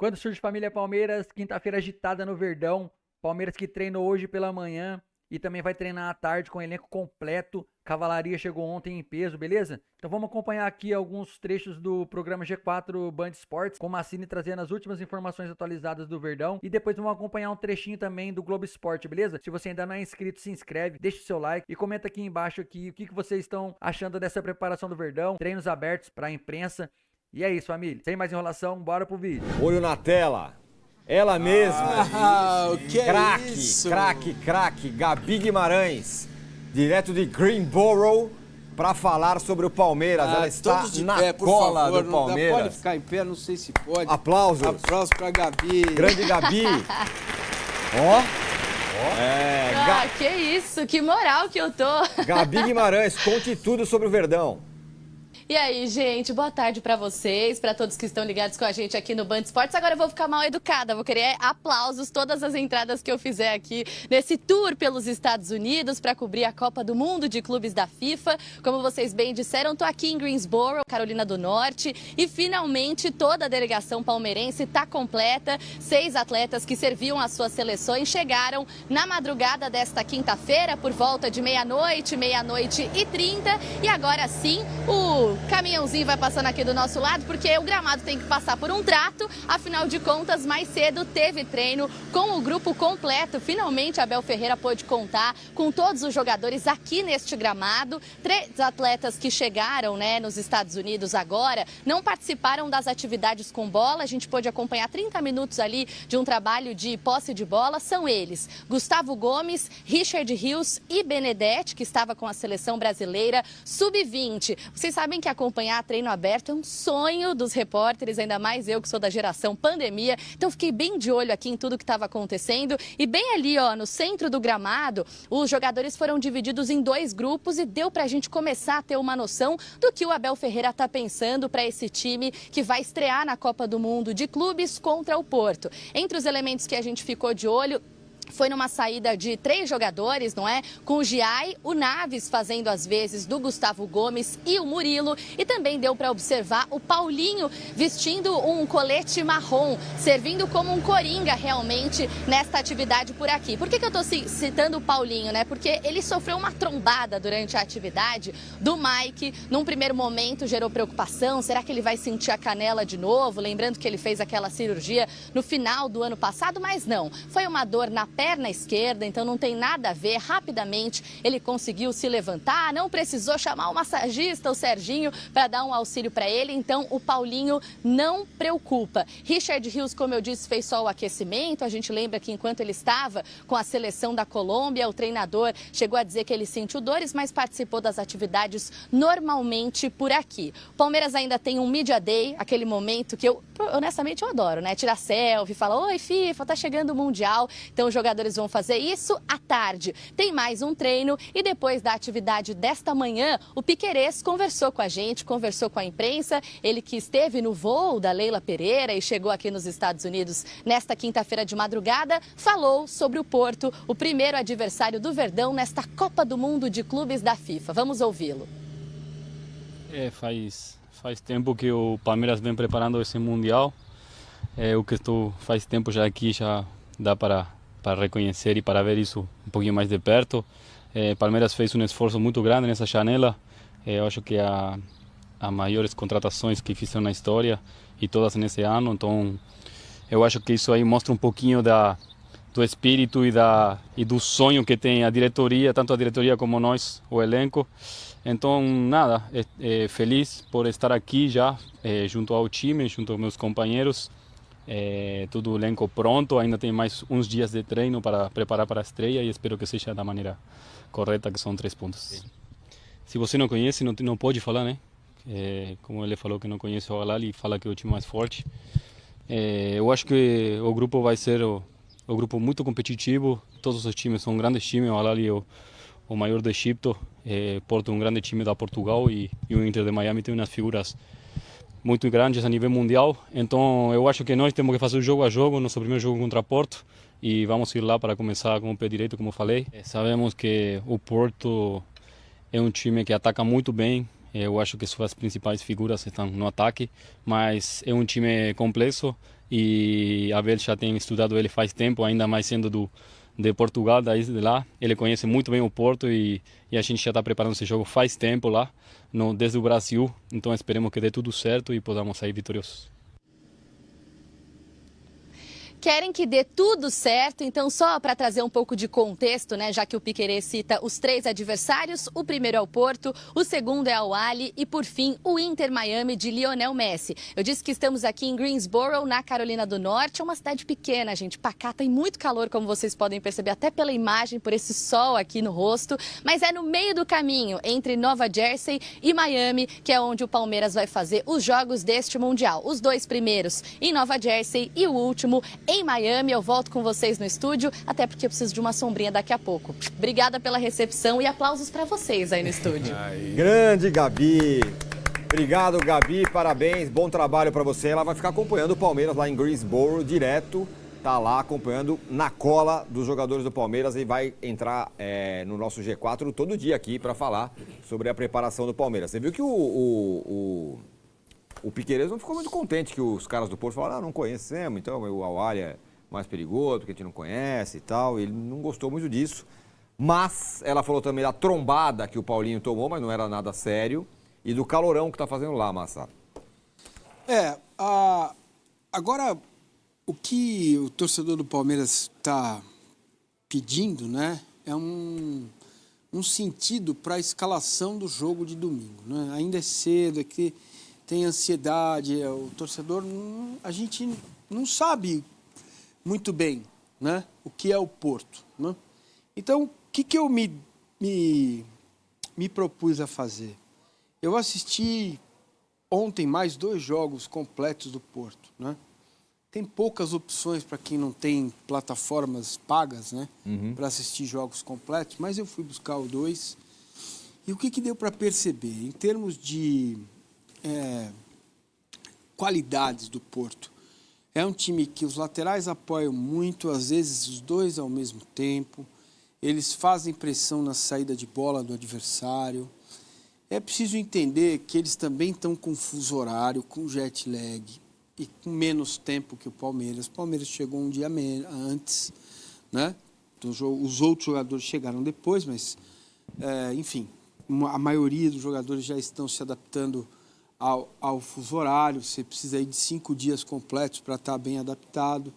Quando surge Família Palmeiras, quinta-feira agitada no Verdão. Palmeiras que treinou hoje pela manhã e também vai treinar à tarde com o elenco completo. Cavalaria chegou ontem em peso, beleza? Então vamos acompanhar aqui alguns trechos do programa G4 Band Esportes, com o Massini trazendo as últimas informações atualizadas do Verdão. E depois vamos acompanhar um trechinho também do Globo Esporte, beleza? Se você ainda não é inscrito, se inscreve, deixa o seu like e comenta aqui embaixo aqui o que vocês estão achando dessa preparação do Verdão. Treinos abertos para a imprensa. E é isso, família. Sem mais enrolação, bora pro vídeo. Olho na tela. Ela mesma. O que é isso? Craque, Gabi Guimarães, direto de Greenboro, para falar sobre o Palmeiras. Ela está todos de na pé, por cola favor, do não Palmeiras. pode ficar em pé, não sei se pode. Aplausos. Aplausos pra Gabi. Grande Gabi. Que isso, que moral que eu tô. Gabi Guimarães, conte tudo sobre o Verdão. E aí, gente, boa tarde pra vocês, pra todos que estão ligados com a gente aqui no Band Esportes. Agora eu vou ficar mal educada, vou querer aplausos todas as entradas que eu fizer aqui nesse tour pelos Estados Unidos pra cobrir a Copa do Mundo de Clubes da FIFA. Como vocês bem disseram, tô aqui em Greensboro, Carolina do Norte, e finalmente toda a delegação palmeirense tá completa. 6 atletas que serviam às suas seleções chegaram na madrugada desta quinta-feira, por volta de meia-noite e 30, e agora sim o caminhãozinho vai passando aqui do nosso lado, porque o gramado tem que passar por um trato. Afinal de contas, mais cedo teve treino com o grupo completo. Finalmente, Abel Ferreira pôde contar com todos os jogadores aqui neste gramado. 3 atletas que chegaram, nos Estados Unidos agora não participaram das atividades com bola. A gente pôde acompanhar 30 minutos ali de um trabalho de posse de bola. São eles: Gustavo Gomes, Richard Rios e Benedetti, que estava com a seleção brasileira sub-20. Vocês sabem que acompanhar treino aberto é um sonho dos repórteres, ainda mais eu que sou da geração pandemia. Então fiquei bem de olho aqui em tudo que estava acontecendo. E bem ali, no centro do gramado, os jogadores foram divididos em 2 grupos e deu pra gente começar a ter uma noção do que o Abel Ferreira está pensando para esse time que vai estrear na Copa do Mundo de Clubes contra o Porto. Entre os elementos que a gente ficou de olho, foi numa saída de 3 jogadores, com o Giai, o Naves fazendo as vezes do Gustavo Gomes e o Murilo. E também deu para observar o Paulinho vestindo um colete marrom, servindo como um coringa realmente nesta atividade por aqui. Por que eu estou citando o Paulinho, Porque ele sofreu uma trombada durante a atividade do Mike. Num primeiro momento gerou preocupação, será que ele vai sentir a canela de novo? Lembrando que ele fez aquela cirurgia no final do ano passado, mas não. Foi uma dor na perna esquerda, então não tem nada a ver. Rapidamente ele conseguiu se levantar, não precisou chamar o massagista, o Serginho, para dar um auxílio para ele, então o Paulinho não preocupa. Richard Rios, como eu disse, fez só o aquecimento. A gente lembra que enquanto ele estava com a seleção da Colômbia, o treinador chegou a dizer que ele sentiu dores, mas participou das atividades normalmente por aqui. O Palmeiras ainda tem um Media Day, aquele momento que honestamente eu adoro, Tirar selfie, falar: oi FIFA, tá chegando o Mundial. Então os jogadores vão fazer isso à tarde. Tem mais um treino e depois da atividade desta manhã, o Piquerez conversou com a gente, conversou com a imprensa. Ele que esteve no voo da Leila Pereira e chegou aqui nos Estados Unidos nesta quinta-feira de madrugada, falou sobre o Porto, o primeiro adversário do Verdão nesta Copa do Mundo de Clubes da FIFA. Vamos ouvi-lo. Faz tempo que o Palmeiras vem preparando esse Mundial. O que estou faz tempo já aqui, já dá para reconhecer e para ver isso um pouquinho mais de perto. Palmeiras fez um esforço muito grande nessa janela. Eu acho que a maiores contratações que fizeram na história e todas nesse ano. Então, eu acho que isso aí mostra um pouquinho do espírito e do sonho que tem a diretoria, tanto a diretoria como nós, o elenco. Então, nada, feliz por estar aqui já, junto ao time, junto aos meus companheiros. Tudo o elenco pronto, ainda tem mais uns dias de treino para preparar para a estreia e espero que seja da maneira correta, que são 3 pontos. Se você não conhece, não pode falar, como ele falou que não conhece o Al-Ahly e fala que é o time mais forte. Eu acho que o grupo vai ser o grupo muito competitivo, todos os times são grandes times, o Al-Ahly é o maior do Egito, Porto é um grande time da Portugal e o Inter de Miami tem umas figuras muito grandes a nível mundial. Então eu acho que nós temos que fazer o jogo a jogo, nosso primeiro jogo contra Porto, e vamos ir lá para começar com o pé direito, como falei. Sabemos que o Porto é um time que ataca muito bem, Eu acho que suas principais figuras estão no ataque, mas é um time complexo e Abel já tem estudado ele faz tempo, ainda mais sendo de Portugal, daí de lá. Ele conhece muito bem o Porto e a gente já está preparando esse jogo faz tempo lá, desde o Brasil. Então esperemos que dê tudo certo e podamos sair vitoriosos. Querem que dê tudo certo, então só para trazer um pouco de contexto, né, já que o Piquerez cita os 3 adversários, o primeiro é o Porto, o segundo é o Al e por fim o Inter Miami de Lionel Messi. Eu disse que estamos aqui em Greensboro, na Carolina do Norte, é uma cidade pequena, gente, pacata e muito calor, como vocês podem perceber até pela imagem, por esse sol aqui no rosto, mas é no meio do caminho entre Nova Jersey e Miami, que é onde o Palmeiras vai fazer os jogos deste Mundial. Os 2 primeiros em Nova Jersey e o último em Miami. Eu volto com vocês no estúdio, até porque eu preciso de uma sombrinha daqui a pouco. Obrigada pela recepção e aplausos para vocês aí no estúdio. Grande Gabi. Obrigado, Gabi. Parabéns. Bom trabalho para você. Ela vai ficar acompanhando o Palmeiras lá em Greensboro direto. Tá lá acompanhando na cola dos jogadores do Palmeiras e vai entrar no nosso G4 todo dia aqui para falar sobre a preparação do Palmeiras. Você viu que o Piquerez não ficou muito contente que os caras do Porto falaram, não conhecemos, então o Al é mais perigoso, porque a gente não conhece e tal. Ele não gostou muito disso. Mas ela falou também da trombada que o Paulinho tomou, mas não era nada sério. E do calorão que tá fazendo lá, Massa. Agora, o que o torcedor do Palmeiras está pedindo, né, é um sentido para a escalação do jogo de domingo, né? Ainda é cedo, aqui tem ansiedade, o torcedor, a gente não sabe muito bem, né, o que é o Porto, né? Então, o que eu me propus a fazer? Eu assisti ontem mais 2 jogos completos do Porto, né? Tem poucas opções para quem não tem plataformas pagas, né, para assistir jogos completos, mas eu fui buscar o 2. E o que deu para perceber? Em termos de qualidades do Porto, é um time que os laterais apoiam muito, às vezes os 2 ao mesmo tempo, eles fazem pressão na saída de bola do adversário. É preciso entender que eles também estão com fuso horário, com jet lag e com menos tempo que o Palmeiras. O Palmeiras chegou um dia antes, né? Os outros jogadores chegaram depois, mas, enfim, a maioria dos jogadores já estão se adaptando ao fuso horário. Você precisa aí de 5 dias completos para estar bem adaptado.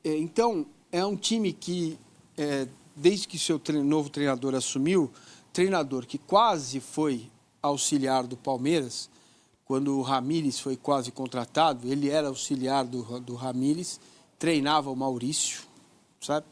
Então, é um time que, desde que seu novo treinador assumiu, treinador que quase foi auxiliar do Palmeiras, quando o Ramírez foi quase contratado, ele era auxiliar do Ramírez, treinava o Maurício, sabe?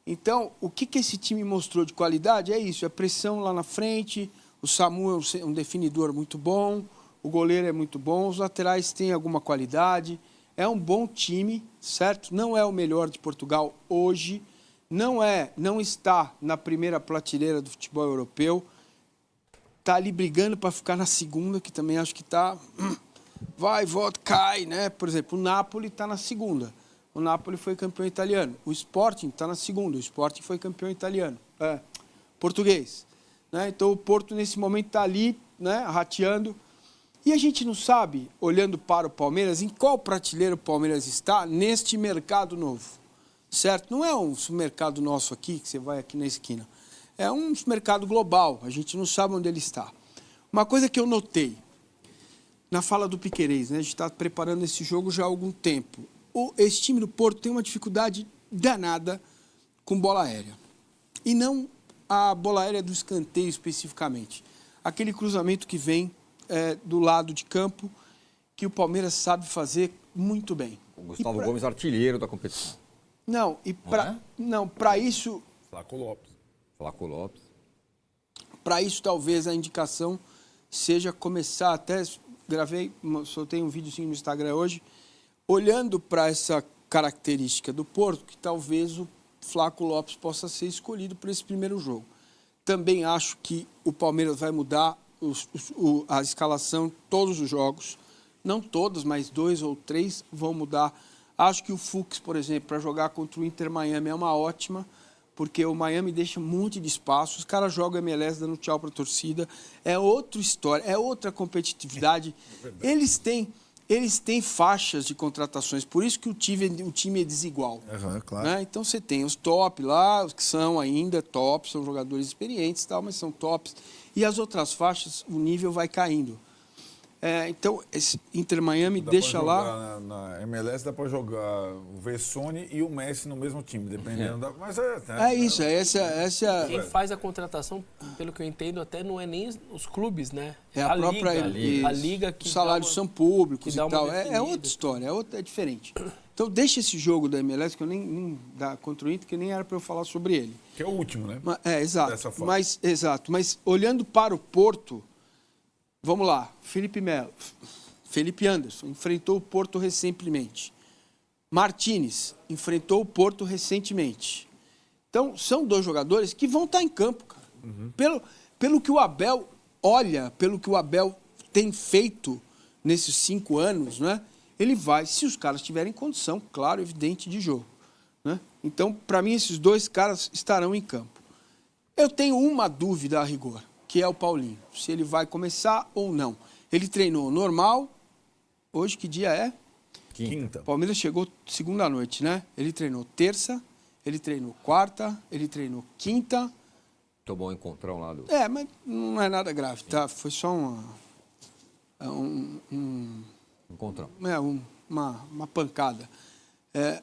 Então, o que esse time mostrou de qualidade é isso, é pressão lá na frente, o Samu é um definidor muito bom, o goleiro é muito bom, os laterais têm alguma qualidade, é um bom time, certo? Não é o melhor de Portugal hoje, não está na primeira prateleira do futebol europeu, está ali brigando para ficar na segunda, que também acho que está, vai, volta, cai, né? Por exemplo, o Napoli está na segunda, o Napoli foi campeão italiano, o Sporting está na segunda, o Sporting foi campeão italiano, português, né? Então o Porto nesse momento está ali, né, rateando, e a gente não sabe, olhando para o Palmeiras, em qual prateleira o Palmeiras está neste mercado novo. Certo? Não é um supermercado nosso aqui, que você vai aqui na esquina. É um supermercado global, a gente não sabe onde ele está. Uma coisa que eu notei, na fala do Piquerez, né? A gente está preparando esse jogo já há algum tempo. Esse time do Porto tem uma dificuldade danada com bola aérea. E não a bola aérea do escanteio especificamente. Aquele cruzamento que vem do lado de campo, que o Palmeiras sabe fazer muito bem. O Gustavo Gomes, artilheiro da competição. Não, e para isso... Flaco Lopes. Para isso, talvez, a indicação seja começar, até soltei um vídeo no Instagram hoje, olhando para essa característica do Porto, que talvez o Flaco Lopes possa ser escolhido para esse primeiro jogo. Também acho que o Palmeiras vai mudar a escalação todos os jogos, não todos, mas 2 ou 3 vão mudar. Acho que o Fux, por exemplo, para jogar contra o Inter Miami é uma ótima, porque o Miami deixa um monte de espaço, os caras jogam MLS dando tchau para a torcida, é outra história, é outra competitividade. Eles têm faixas de contratações, por isso que o time é desigual. Claro. Né? Então você tem os top lá, os que são ainda tops, são jogadores experientes, tal, mas são tops. E as outras faixas, o nível vai caindo. Então, esse Inter Miami deixa lá... Na MLS dá para jogar o Vessone e o Messi no mesmo time, dependendo da... Mas isso, essa... Quem faz a contratação, pelo que eu entendo, até não é nem os clubes, né? É a própria liga. A liga que os salários são públicos e tal. É definida. outra história, é diferente. Então, deixa esse jogo da MLS, que eu nem dá contra o Inter, que nem era para eu falar sobre ele. Que é o último, né? Exato. Dessa forma. Mas olhando para o Porto, vamos lá, Felipe Anderson enfrentou o Porto recentemente. Martínez enfrentou o Porto recentemente. Então, são dois jogadores que vão estar em campo, cara. Pelo que o Abel olha, pelo que o Abel tem feito nesses 5 anos, né? Ele vai, se os caras tiverem condição, claro, evidente, de jogo. Né? Então, para mim, esses dois caras estarão em campo. Eu tenho uma dúvida a rigor, que é o Paulinho, se ele vai começar ou não. Ele treinou normal, hoje que dia é? Quinta. O Palmeiras chegou segunda noite, né? Ele treinou terça, ele treinou quarta, ele treinou quinta. Tomou um encontrão lá do... Mas não é nada grave, tá? Foi só Encontrão. uma pancada.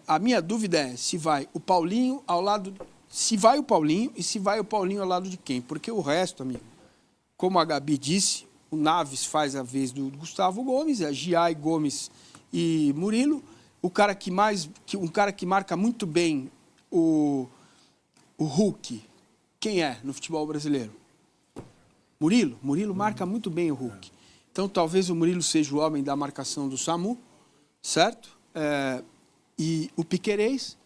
A minha dúvida é se vai o Paulinho ao lado... Se vai o Paulinho e se vai o Paulinho ao lado de quem? Porque o resto, amigo, como a Gabi disse, o Naves faz a vez do Gustavo Gomes, é Giai, Gomes e Murilo. Um cara que marca muito bem o Hulk. Quem é no futebol brasileiro? Murilo. Murilo marca muito bem o Hulk. Então, talvez o Murilo seja o homem da marcação do SAMU, certo? E o Piquerez,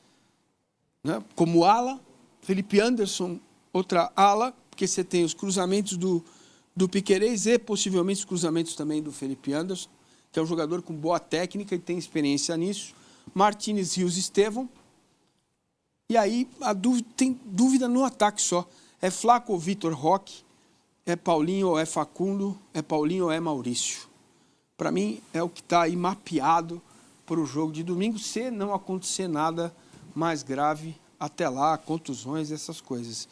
né, como ala. Felipe Anderson, outra ala, porque você tem os cruzamentos do Piquerez e possivelmente os cruzamentos também do Felipe Anderson, que é um jogador com boa técnica e tem experiência nisso. Martínez, Rios, Estevão. E aí tem dúvida no ataque só. É Flaco ou Vitor Roque? É Paulinho ou é Facundo? É Paulinho ou é Maurício? Para mim, é o que está aí mapeado para o jogo de domingo, se não acontecer nada mais grave até lá, contusões, essas coisas.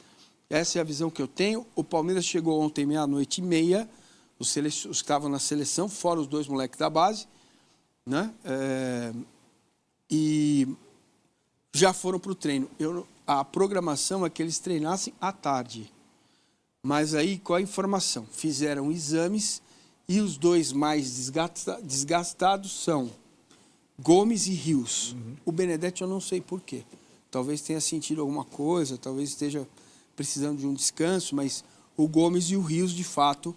Essa é a visão que eu tenho. O Palmeiras chegou ontem 00:30, os que estavam na seleção, fora os 2 moleques da base, né? E já foram para o treino. A programação é que eles treinassem à tarde. Mas aí, qual a informação? Fizeram exames e os 2 mais desgastados são Gomes e Rios. O Benedetti eu não sei por quê. Talvez tenha sentido alguma coisa, talvez esteja precisando de um descanso, mas o Gomes e o Rios, de fato,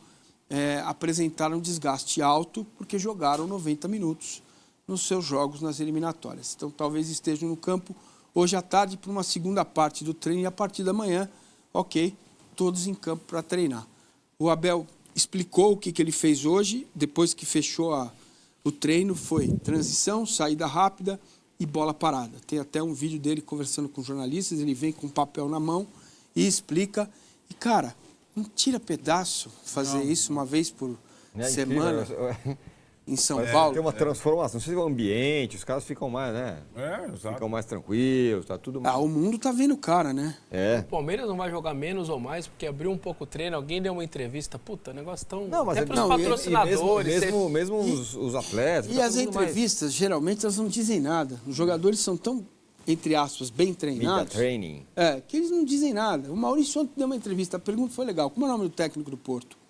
apresentaram desgaste alto porque jogaram 90 minutos nos seus jogos nas eliminatórias. Então, talvez estejam no campo hoje à tarde para uma segunda parte do treino e a partir da manhã, ok, todos em campo para treinar. O Abel explicou o que ele fez hoje, depois que fechou o treino, foi transição, saída rápida e bola parada. Tem até um vídeo dele conversando com jornalistas, ele vem com um papel na mão e explica. E, cara, não tira pedaço fazer isso uma vez por semana em São Paulo. Tem uma transformação. Não sei se é o ambiente, os caras ficam mais, né? Exato. Ficam mais tranquilos, tá tudo mais... O mundo tá vendo o cara, né? O Palmeiras não vai jogar menos ou mais, porque abriu um pouco o treino, alguém deu uma entrevista. Puta, negócio tão... Não, mas até pros patrocinadores. Mesmo os atletas... E as entrevistas, geralmente, elas não dizem nada. Os jogadores são tão, entre aspas, bem treinados... Media training. Que eles não dizem nada. O Maurício ontem deu uma entrevista, a pergunta foi legal. Como é o nome do técnico do Porto?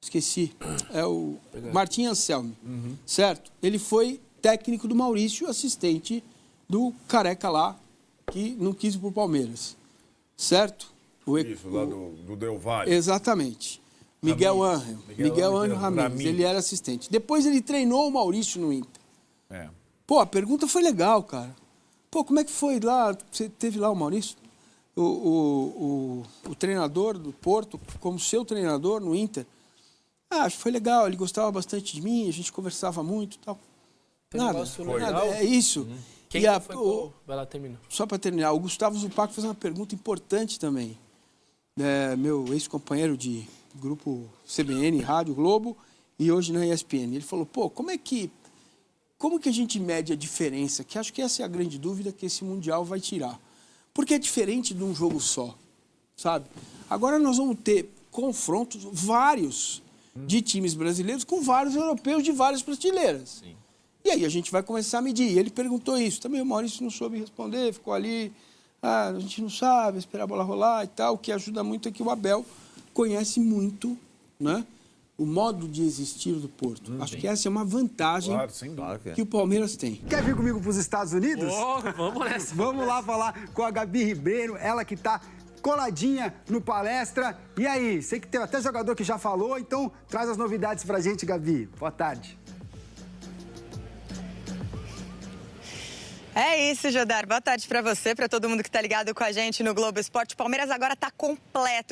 Esqueci. É o Martim Anselmi, certo? Ele foi técnico do Maurício, assistente do Careca lá, que não quis ir pro Palmeiras, certo? Isso, lá do Del Valle. Exatamente. Miguel Ángel Ramírez, ele era assistente. Depois ele treinou o Maurício no Inter. Pô, a pergunta foi legal, cara. Pô, como é que foi lá? Você teve lá o Maurício? O treinador do Porto, como seu treinador no Inter. Acho que foi legal, ele gostava bastante de mim, a gente conversava muito e tal. Nada, é isso. Quem E que foi vai lá terminar. Só para terminar, o Gustavo Zupac fez uma pergunta importante também. Meu ex-companheiro de grupo CBN, Rádio Globo, e hoje na ESPN. Ele falou, pô, como que a gente mede a diferença? Que acho que essa é a grande dúvida que esse Mundial vai tirar. Porque é diferente de um jogo só, sabe? Agora nós vamos ter confrontos vários de times brasileiros com vários europeus de várias prateleiras. Sim. E aí a gente vai começar a medir. E ele perguntou isso. Também o Maurício não soube responder, ficou ali. A gente não sabe, esperar a bola rolar e tal. O que ajuda muito é que o Abel conhece muito, né, o modo de existir do Porto. Acho que essa é uma vantagem que o Palmeiras tem. Quer vir comigo para os Estados Unidos? Vamos nessa. Vamos lá falar com a Gabi Ribeiro, ela que está coladinha no Palestra. E aí, sei que tem até jogador que já falou, então traz as novidades pra gente, Gabi. Boa tarde. É isso, Jodar. Boa tarde para você, para todo mundo que está ligado com a gente no Globo Esporte. O Palmeiras agora está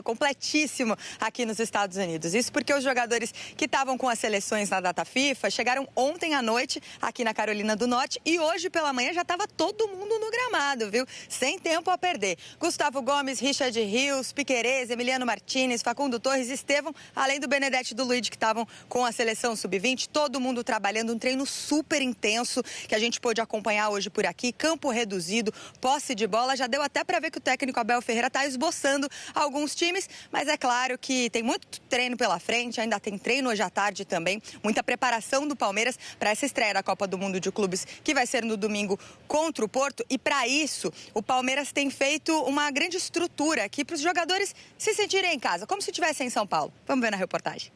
completíssimo aqui nos Estados Unidos. Isso porque os jogadores que estavam com as seleções na data FIFA chegaram ontem à noite aqui na Carolina do Norte e hoje pela manhã já estava todo mundo no gramado, viu? Sem tempo a perder. Gustavo Gomes, Richard Rios, Piquerez, Emiliano Martinez, Facundo Torres, Estevão, além do Benedetti e do Luiz que estavam com a seleção sub-20, todo mundo trabalhando, um treino super intenso que a gente pôde acompanhar hoje por aqui, campo reduzido, posse de bola, já deu até para ver que o técnico Abel Ferreira está esboçando alguns times, mas é claro que tem muito treino pela frente, ainda tem treino hoje à tarde também, muita preparação do Palmeiras para essa estreia da Copa do Mundo de Clubes, que vai ser no domingo contra o Porto, e para isso o Palmeiras tem feito uma grande estrutura aqui para os jogadores se sentirem em casa, como se estivessem em São Paulo. Vamos ver na reportagem.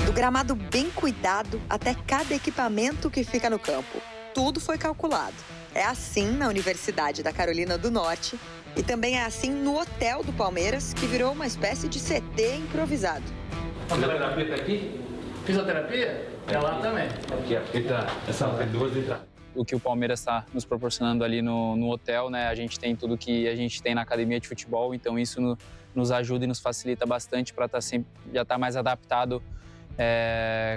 Do gramado bem cuidado até cada equipamento que fica no campo. Tudo foi calculado. É assim na Universidade da Carolina do Norte e também é assim no hotel do Palmeiras, que virou uma espécie de CT improvisado. Fisioterapia tá aqui? Fisioterapia? É lá também. Aqui, tem duas entradas. O que o Palmeiras está nos proporcionando ali no hotel, né? A gente tem tudo que a gente tem na academia de futebol, então isso nos ajuda e nos facilita bastante para já estar mais adaptado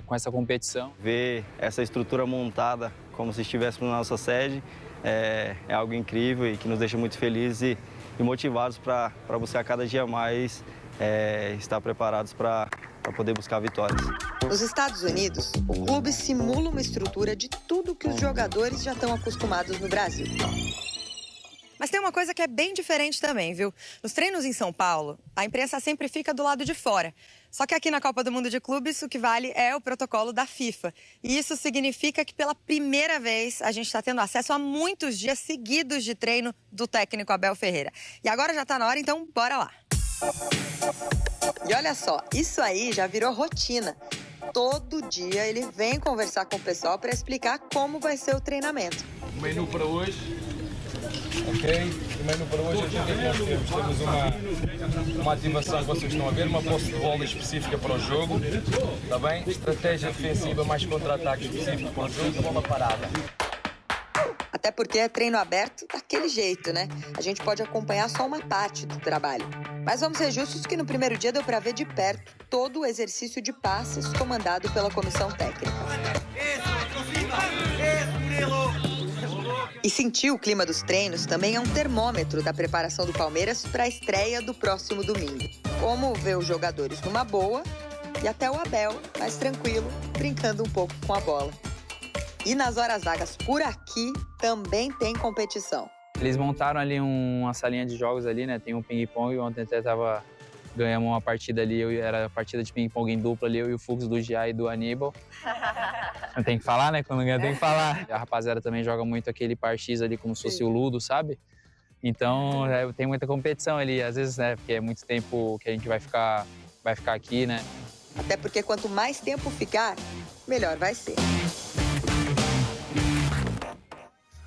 com essa competição. Ver essa estrutura montada como se estivéssemos na nossa sede é algo incrível e que nos deixa muito felizes e motivados para buscar cada dia mais estar preparados para poder buscar vitórias. Nos Estados Unidos, o clube simula uma estrutura de tudo que os jogadores já estão acostumados no Brasil. Mas tem uma coisa que é bem diferente também, viu? Nos treinos em São Paulo, a imprensa sempre fica do lado de fora. Só que aqui na Copa do Mundo de Clubes, o que vale é o protocolo da FIFA. E isso significa que pela primeira vez a gente está tendo acesso a muitos dias seguidos de treino do técnico Abel Ferreira. E agora já está na hora, então bora lá. E olha só, isso aí já virou rotina. Todo dia ele vem conversar com o pessoal para explicar como vai ser o treinamento. O menu para hoje... Ok, o menu para hoje, o que é que nós temos? Temos uma ativação que vocês estão a ver, uma posse de bola específica para o jogo, está bem? Estratégia defensiva mais contra-ataque específico para o jogo, bola parada. Até porque é treino aberto daquele jeito, né? A gente pode acompanhar só uma parte do trabalho. Mas vamos ser justos que no primeiro dia deu para ver de perto todo o exercício de passes comandado pela comissão técnica. E sentir o clima dos treinos também é um termômetro da preparação do Palmeiras para a estreia do próximo domingo. Como ver os jogadores numa boa e até o Abel mais tranquilo, brincando um pouco com a bola. E nas horas vagas por aqui também tem competição. Eles montaram ali uma salinha de jogos ali, né? Tem um ping-pong, ontem até ganhamos uma partida ali, era a partida de ping-pong em dupla ali, eu e o Fux do Gia e do Aníbal. Eu tenho que falar, né? Quando ganha tem que falar. A rapaziada também joga muito aquele par X ali, como se fosse o Ludo, sabe? Então, tem muita competição ali, às vezes, né? Porque é muito tempo que a gente vai ficar aqui, né? Até porque quanto mais tempo ficar, melhor vai ser.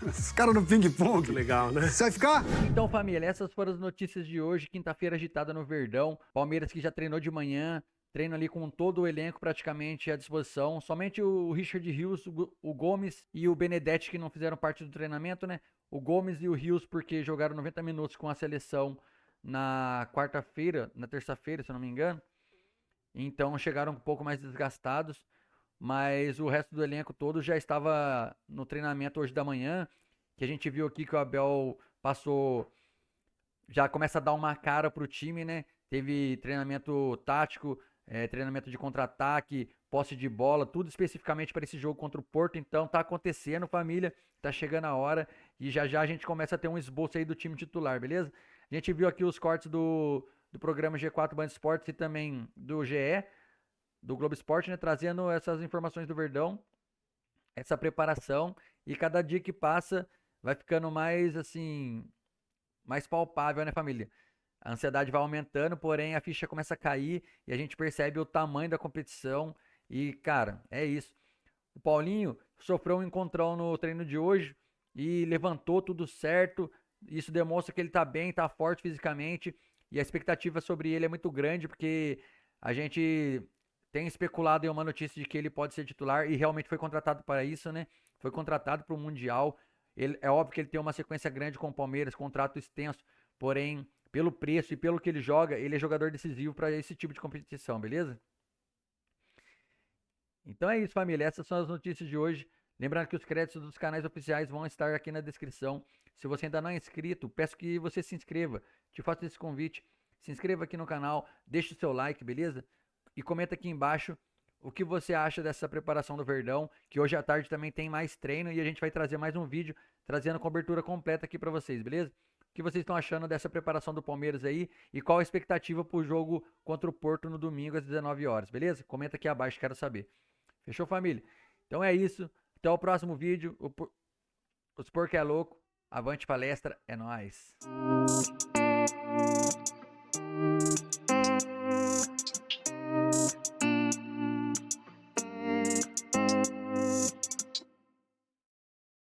Os caras no ping-pong. Legal, né? Você vai ficar? Então, família, essas foram as notícias de hoje. Quinta-feira agitada no Verdão. Palmeiras que já treinou de manhã. Treino ali com todo o elenco praticamente à disposição. Somente o Richard Rios, o Gomes e o Benedetti que não fizeram parte do treinamento, né? O Gomes e o Rios porque jogaram 90 minutos com a seleção na quarta-feira, na terça-feira, se eu não me engano. Então chegaram um pouco mais desgastados. mas o resto do elenco todo já estava no treinamento hoje da manhã, que a gente viu aqui que o Abel passou, já começa a dar uma cara pro time, né? Teve treinamento tático, treinamento de contra-ataque, posse de bola, tudo especificamente para esse jogo contra o Porto. Então tá acontecendo, família, tá chegando a hora e já já a gente começa a ter um esboço aí do time titular, beleza? A gente viu aqui os cortes do programa G4 Band Esportes e também do GE, do Globo Esporte, né, trazendo essas informações do Verdão, essa preparação, e cada dia que passa vai ficando mais assim, mais palpável, né, família? A ansiedade vai aumentando, porém a ficha começa a cair e a gente percebe o tamanho da competição e, cara, é isso. O Paulinho sofreu um encontrão no treino de hoje e levantou tudo certo. Isso demonstra que ele tá bem, tá forte fisicamente e a expectativa sobre ele é muito grande, porque a gente tem especulado em uma notícia de que ele pode ser titular e realmente foi contratado para isso, né? Foi contratado para o Mundial. É óbvio que ele tem uma sequência grande com o Palmeiras, contrato extenso, porém, pelo preço e pelo que ele joga, ele é jogador decisivo para esse tipo de competição, beleza? Então é isso, família. Essas são as notícias de hoje. Lembrando que os créditos dos canais oficiais vão estar aqui na descrição. Se você ainda não é inscrito, peço que você se inscreva. Te faço esse convite. Se inscreva aqui no canal, deixe o seu like, beleza? E comenta aqui embaixo o que você acha dessa preparação do Verdão, que hoje à tarde também tem mais treino e a gente vai trazer mais um vídeo trazendo cobertura completa aqui para vocês, beleza? O que vocês estão achando dessa preparação do Palmeiras aí e qual a expectativa para o jogo contra o Porto no domingo às 19 horas, beleza? Comenta aqui abaixo, quero saber. Fechou, família? Então é isso. Até o próximo vídeo. Os porco é louco. Avante palestra, é nóis.